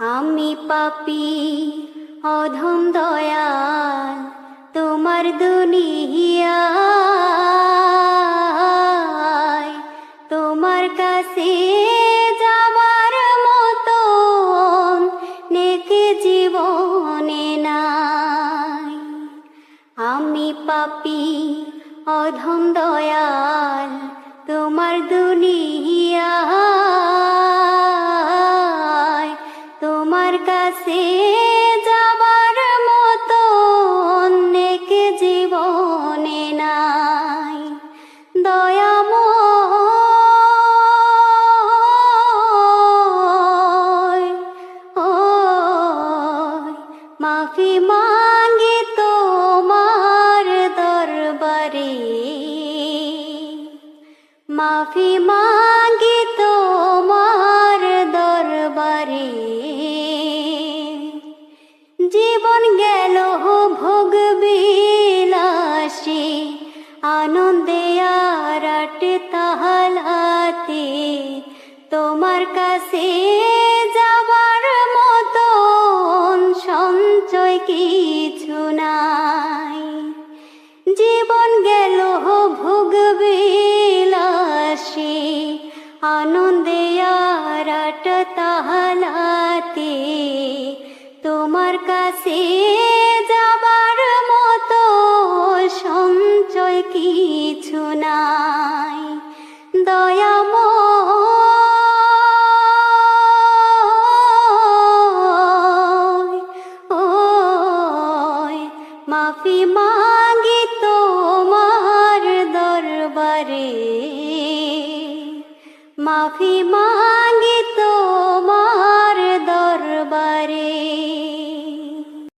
আমি পাপী অধম দয়াল তোমার দুনিয়ায়, তোমার কাছে যাবার মতো নেক জীবনে নাই। আমি পাপী অধম দয়াল তোমার দুনিয়ায়, তোমার কাছে যাবার মতো নেক জীবনে নাই। দয়াময় ও মাফি মাঙ্গি তোমার দরবারে, মাফি মাঙ্গি তোমার দরবারে। জীবন গেল ভোগ বিলাসী আনন্দে আরাট তাহালাতে, তোমার কাছে যাবার মতো সঞ্চয় কিছু নাই। জীবন গেল ভোগ বিলাসী আনন্দে আরাট তাহালাতে,